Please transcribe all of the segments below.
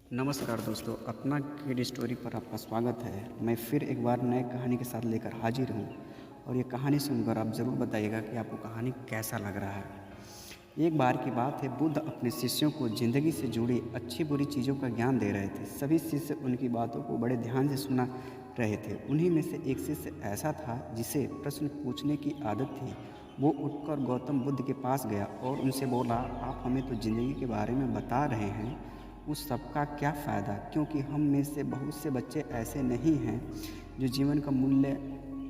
नमस्कार दोस्तों, अपना किड स्टोरी पर आपका स्वागत है। मैं फिर एक बार नए कहानी के साथ लेकर हाजिर हूँ और ये कहानी सुनकर आप ज़रूर बताइएगा कि आपको कहानी कैसा लग रहा है। एक बार की बात है, बुद्ध अपने शिष्यों को ज़िंदगी से जुड़ी अच्छी बुरी चीज़ों का ज्ञान दे रहे थे। सभी शिष्य उनकी बातों को बड़े ध्यान से सुना रहे थे। उन्हीं में से एक शिष्य ऐसा था जिसे प्रश्न पूछने की आदत थी। वो उठकर गौतम बुद्ध के पास गया और उनसे बोला, आप हमें तो ज़िंदगी के बारे में बता रहे हैं, उस सब का क्या फ़ायदा? क्योंकि हम में से बहुत से बच्चे ऐसे नहीं हैं जो जीवन का मूल्य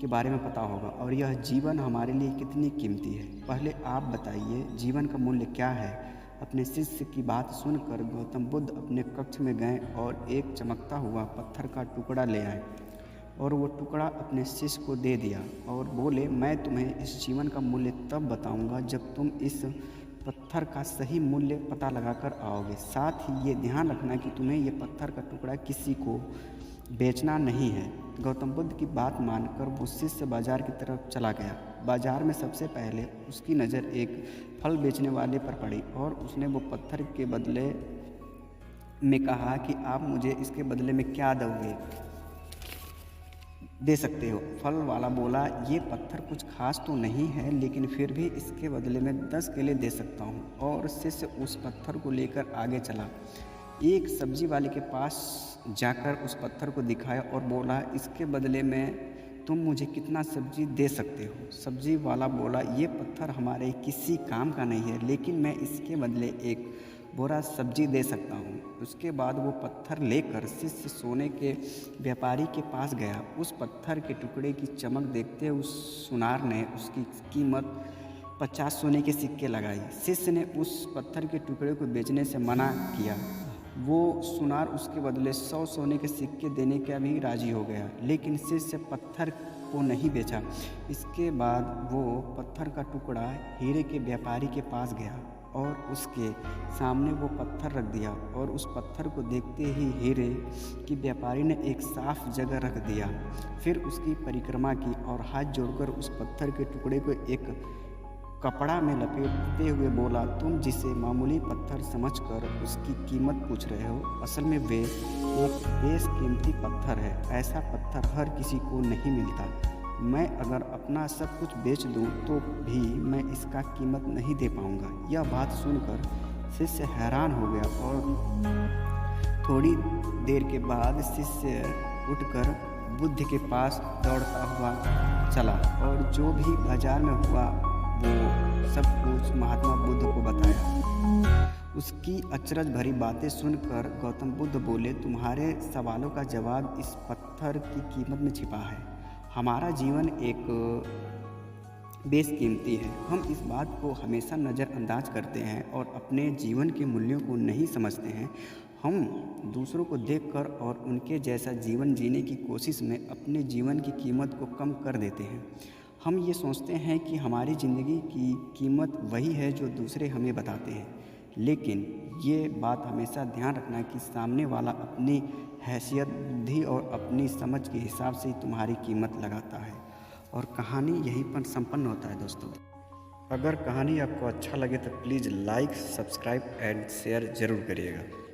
के बारे में पता होगा और यह जीवन हमारे लिए कितनी कीमती है। पहले आप बताइए, जीवन का मूल्य क्या है? अपने शिष्य की बात सुनकर गौतम बुद्ध अपने कक्ष में गए और एक चमकता हुआ पत्थर का टुकड़ा ले आए और वो टुकड़ा अपने शिष्य को दे दिया और बोले, मैं तुम्हें इस जीवन का मूल्य तब बताऊंगा जब तुम इस पत्थर का सही मूल्य पता लगाकर आओगे। साथ ही ये ध्यान रखना कि तुम्हें ये पत्थर का टुकड़ा किसी को बेचना नहीं है। गौतम बुद्ध की बात मानकर वो शिष्य बाजार की तरफ चला गया। बाजार में सबसे पहले उसकी नज़र एक फल बेचने वाले पर पड़ी और उसने वो पत्थर के बदले में कहा कि आप मुझे इसके बदले में क्या दे सकते हो? फल वाला बोला, ये पत्थर कुछ खास तो नहीं है, लेकिन फिर भी इसके बदले में 10 केले दे सकता हूँ। और शिष्य उस पत्थर को लेकर आगे चला। एक सब्जी वाले के पास जाकर उस पत्थर को दिखाया और बोला, इसके बदले में तुम मुझे कितना सब्जी दे सकते हो? सब्जी वाला बोला, ये पत्थर हमारे किसी काम का नहीं है, लेकिन मैं इसके बदले एक बोरा सब्जी दे सकता हूँ। उसके बाद वो पत्थर लेकर शिष्य सोने के व्यापारी के पास गया। उस पत्थर के टुकड़े की चमक देखते उस सुनार ने उसकी कीमत 50 सोने के सिक्के लगाई। शिष्य ने उस पत्थर के टुकड़े को बेचने से मना किया। वो सुनार उसके बदले 100 सोने के सिक्के देने का भी राजी हो गया, लेकिन शिष्य पत्थर को नहीं बेचा। इसके बाद वो पत्थर का टुकड़ा हीरे के व्यापारी के पास गया और उसके सामने वो पत्थर रख दिया और उस पत्थर को देखते ही हीरे की व्यापारी ने एक साफ जगह रख दिया। फिर उसकी परिक्रमा की और हाथ जोड़कर उस पत्थर के टुकड़े को एक कपड़ा में लपेटते हुए बोला, तुम जिसे मामूली पत्थर समझकर उसकी कीमत पूछ रहे हो, असल में वे एक बेशकीमती पत्थर है। ऐसा पत्थर हर किसी को नहीं मिलता। मैं अगर अपना सब कुछ बेच दूं तो भी मैं इसका कीमत नहीं दे पाऊंगा। यह बात सुनकर शिष्य हैरान हो गया और थोड़ी देर के बाद शिष्य उठकर बुद्ध के पास दौड़ता हुआ चला और जो भी बाजार में हुआ वो सब कुछ महात्मा बुद्ध को बताया। उसकी अचरज भरी बातें सुनकर गौतम बुद्ध बोले, तुम्हारे सवालों का जवाब इस पत्थर की कीमत में छिपा है। हमारा जीवन एक बेशकीमती है। हम इस बात को हमेशा नज़रअंदाज करते हैं और अपने जीवन के मूल्यों को नहीं समझते हैं। हम दूसरों को देखकर और उनके जैसा जीवन जीने की कोशिश में अपने जीवन की कीमत को कम कर देते हैं। हम ये सोचते हैं कि हमारी ज़िंदगी की कीमत वही है जो दूसरे हमें बताते हैं, लेकिन ये बात हमेशा ध्यान रखना कि सामने वाला अपनी हैसियत, बुद्धि और अपनी समझ के हिसाब से ही तुम्हारी कीमत लगाता है। और कहानी यहीं पर संपन्न होता है दोस्तों। अगर कहानी आपको अच्छा लगे तो please like, subscribe and share ज़रूर करिएगा।